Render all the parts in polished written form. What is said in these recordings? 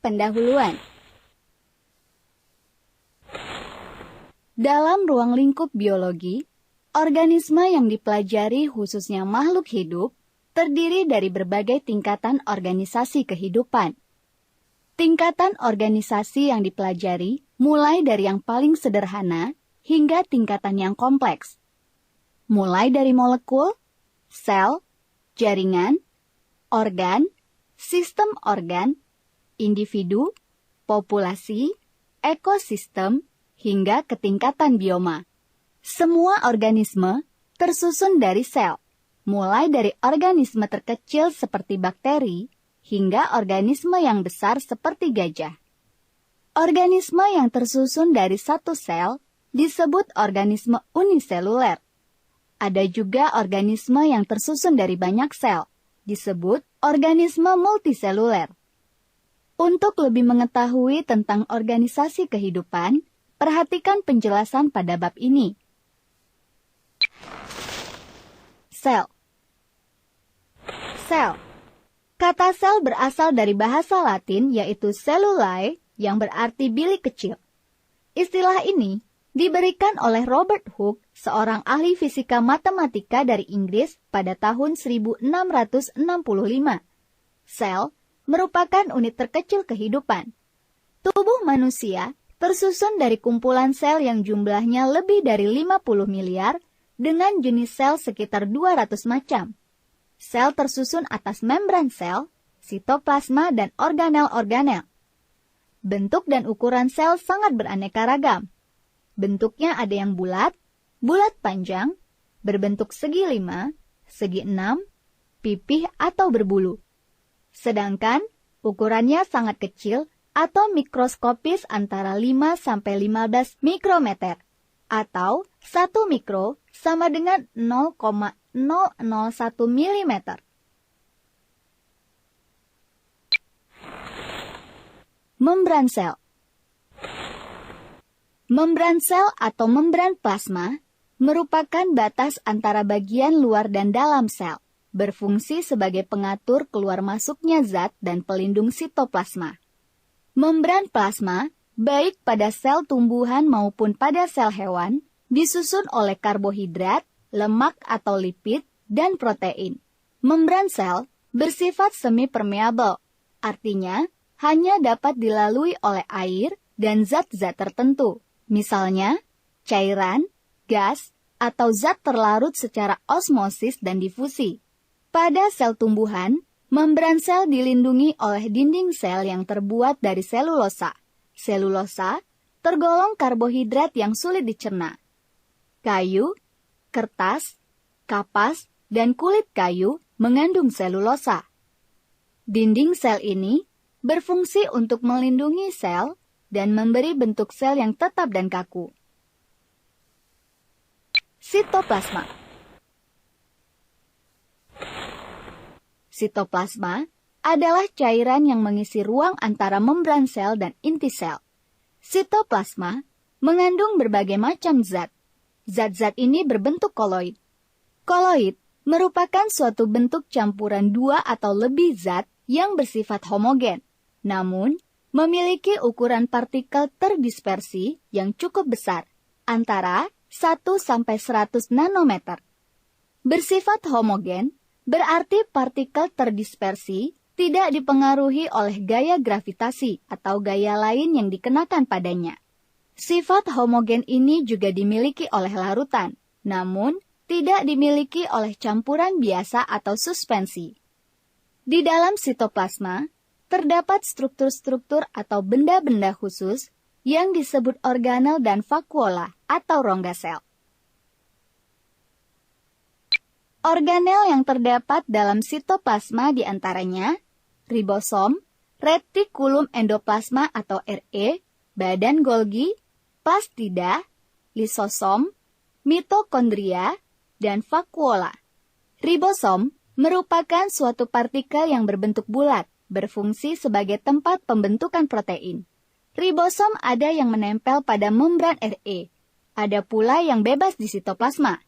pendahuluan. Dalam ruang lingkup biologi, organisme yang dipelajari khususnya makhluk hidup terdiri dari berbagai tingkatan organisasi kehidupan. Tingkatan organisasi yang dipelajari mulai dari yang paling sederhana hingga tingkatan yang kompleks. Mulai dari molekul, sel, jaringan, organ, sistem organ, individu, populasi, ekosistem, hingga ke tingkatan bioma. Semua organisme tersusun dari sel, mulai dari organisme terkecil seperti bakteri, hingga organisme yang besar seperti gajah. Organisme yang tersusun dari satu sel disebut organisme uniseluler. Ada juga organisme yang tersusun dari banyak sel, disebut organisme multiseluler. Untuk lebih mengetahui tentang organisasi kehidupan, perhatikan penjelasan pada bab ini. Sel. Sel. Kata sel berasal dari bahasa Latin yaitu cellulae yang berarti bilik kecil. Istilah ini diberikan oleh Robert Hooke, seorang ahli fisika matematika dari Inggris pada tahun 1665. Sel merupakan unit terkecil kehidupan. Tubuh manusia tersusun dari kumpulan sel yang jumlahnya lebih dari 50 miliar dengan jenis sel sekitar 200 macam. Sel tersusun atas membran sel, sitoplasma, dan organel-organel. Bentuk dan ukuran sel sangat beraneka ragam. Bentuknya ada yang bulat, bulat panjang, berbentuk segi 5, segi 6, pipih atau berbulu. Sedangkan ukurannya sangat kecil atau mikroskopis antara 5-15 mikrometer, atau 1 mikro sama dengan 0,001 mm. Membran sel. Membran sel atau membran plasma merupakan batas antara bagian luar dan dalam sel, berfungsi sebagai pengatur keluar masuknya zat dan pelindung sitoplasma. Membran plasma, baik pada sel tumbuhan maupun pada sel hewan, disusun oleh karbohidrat, lemak atau lipid, dan protein. Membran sel bersifat semi-permeable, artinya hanya dapat dilalui oleh air dan zat-zat tertentu, misalnya cairan, gas, atau zat terlarut secara osmosis dan difusi. Pada sel tumbuhan, membran sel dilindungi oleh dinding sel yang terbuat dari selulosa. Selulosa tergolong karbohidrat yang sulit dicerna. Kayu, kertas, kapas, dan kulit kayu mengandung selulosa. Dinding sel ini berfungsi untuk melindungi sel dan memberi bentuk sel yang tetap dan kaku. Sitoplasma. Sitoplasma adalah cairan yang mengisi ruang antara membran sel dan inti sel. Sitoplasma mengandung berbagai macam zat. Zat-zat ini berbentuk koloid. Koloid merupakan suatu bentuk campuran dua atau lebih zat yang bersifat homogen, namun memiliki ukuran partikel terdispersi yang cukup besar, antara 1-100 nanometer. Bersifat homogen berarti partikel terdispersi tidak dipengaruhi oleh gaya gravitasi atau gaya lain yang dikenakan padanya. Sifat homogen ini juga dimiliki oleh larutan, namun tidak dimiliki oleh campuran biasa atau suspensi. Di dalam sitoplasma, terdapat struktur-struktur atau benda-benda khusus yang disebut organel dan vakuola atau rongga sel. Organel yang terdapat dalam sitoplasma diantaranya ribosom, retikulum endoplasma atau RE, badan Golgi, plastida, lisosom, mitokondria, dan vakuola. Ribosom merupakan suatu partikel yang berbentuk bulat, berfungsi sebagai tempat pembentukan protein. Ribosom ada yang menempel pada membran RE, ada pula yang bebas di sitoplasma.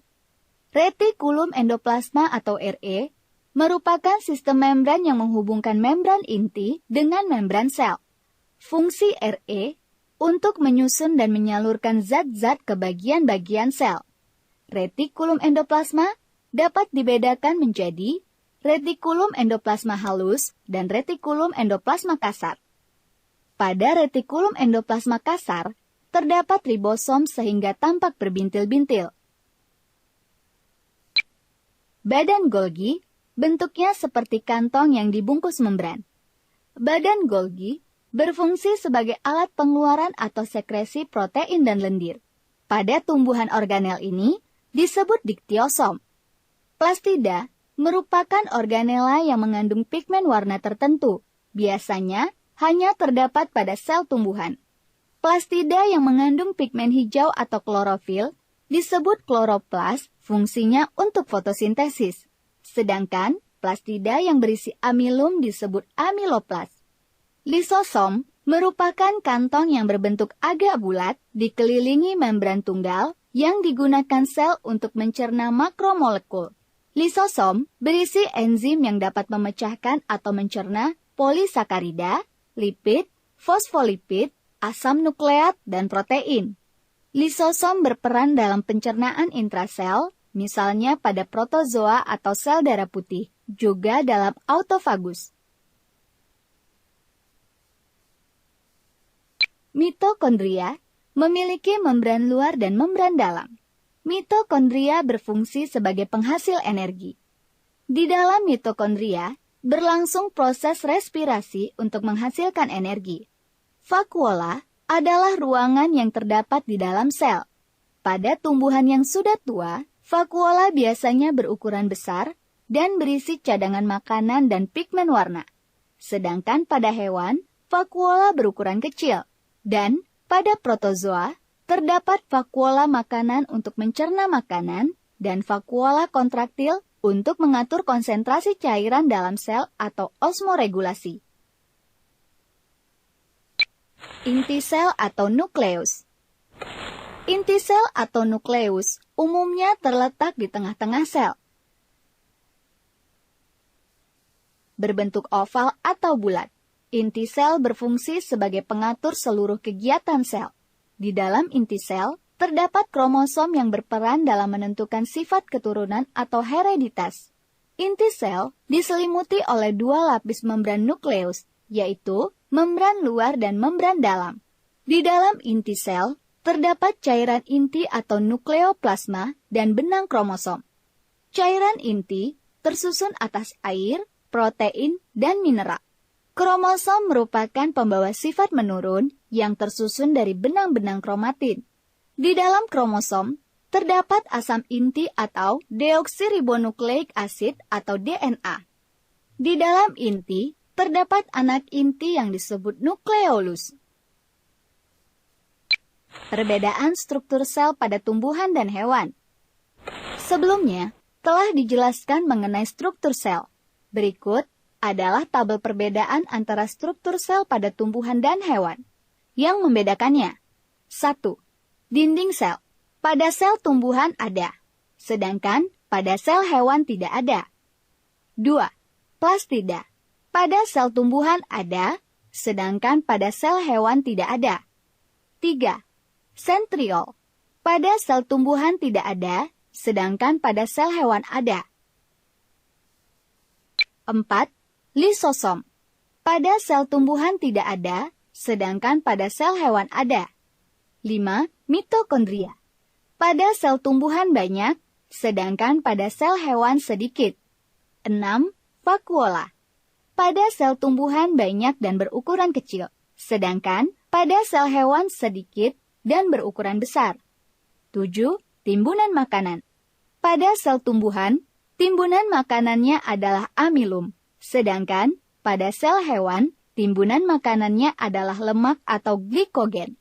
Retikulum endoplasma atau RE merupakan sistem membran yang menghubungkan membran inti dengan membran sel. Fungsi Re untuk menyusun dan menyalurkan zat-zat ke bagian-bagian sel. Retikulum endoplasma dapat dibedakan menjadi retikulum endoplasma halus dan retikulum endoplasma kasar. Pada retikulum endoplasma kasar, terdapat ribosom sehingga tampak berbintil-bintil. Badan Golgi bentuknya seperti kantong yang dibungkus membran. Badan Golgi berfungsi sebagai alat pengeluaran atau sekresi protein dan lendir. Pada tumbuhan organel ini disebut diktiosom. Plastida merupakan organela yang mengandung pigmen warna tertentu, biasanya hanya terdapat pada sel tumbuhan. Plastida yang mengandung pigmen hijau atau klorofil disebut kloroplas, fungsinya untuk fotosintesis. Sedangkan plastida yang berisi amilum disebut amiloplas. Lisosom merupakan kantong yang berbentuk agak bulat dikelilingi membran tunggal yang digunakan sel untuk mencerna makromolekul. Lisosom berisi enzim yang dapat memecahkan atau mencerna polisakarida, lipid, fosfolipid, asam nukleat, dan protein. Lisosom berperan dalam pencernaan intrasel, misalnya pada protozoa atau sel darah putih, juga dalam autofagus. Mitokondria memiliki membran luar dan membran dalam. Mitokondria berfungsi sebagai penghasil energi. Di dalam mitokondria, berlangsung proses respirasi untuk menghasilkan energi. Vakuola adalah ruangan yang terdapat di dalam sel. Pada tumbuhan yang sudah tua, vakuola biasanya berukuran besar dan berisi cadangan makanan dan pigmen warna. Sedangkan pada hewan, vakuola berukuran kecil. Dan pada protozoa, terdapat vakuola makanan untuk mencerna makanan dan vakuola kontraktil untuk mengatur konsentrasi cairan dalam sel atau osmoregulasi. Inti sel atau nukleus. Inti sel atau nukleus umumnya terletak di tengah-tengah sel. Berbentuk oval atau bulat. Inti sel berfungsi sebagai pengatur seluruh kegiatan sel. Di dalam inti sel, terdapat kromosom yang berperan dalam menentukan sifat keturunan atau hereditas. Inti sel diselimuti oleh dua lapis membran nukleus, yaitu membran luar dan membran dalam. Di dalam inti sel, terdapat cairan inti atau nukleoplasma dan benang kromosom. Cairan inti tersusun atas air, protein, dan mineral. Kromosom merupakan pembawa sifat menurun yang tersusun dari benang-benang kromatin. Di dalam kromosom, terdapat asam inti atau deoksiribonukleik asid atau DNA. Di dalam inti, terdapat anak inti yang disebut nukleolus. Perbedaan struktur sel pada tumbuhan dan hewan. Sebelumnya, telah dijelaskan mengenai struktur sel. Berikut adalah tabel perbedaan antara struktur sel pada tumbuhan dan hewan. Yang membedakannya. 1. Dinding sel. Pada sel tumbuhan ada, sedangkan pada sel hewan tidak ada. 2. Plastida. Pada sel tumbuhan ada, sedangkan pada sel hewan tidak ada. 3. Sentriol. Pada sel tumbuhan tidak ada, sedangkan pada sel hewan ada. 4. Lisosom. Pada sel tumbuhan tidak ada, sedangkan pada sel hewan ada. 5. Mitokondria. Pada sel tumbuhan banyak, sedangkan pada sel hewan sedikit. 6. Vakuola. Pada sel tumbuhan banyak dan berukuran kecil, sedangkan pada sel hewan sedikit dan berukuran besar. 7. Timbunan makanan. Pada sel tumbuhan, timbunan makanannya adalah amilum. Sedangkan pada sel hewan, timbunan makanannya adalah lemak atau glikogen.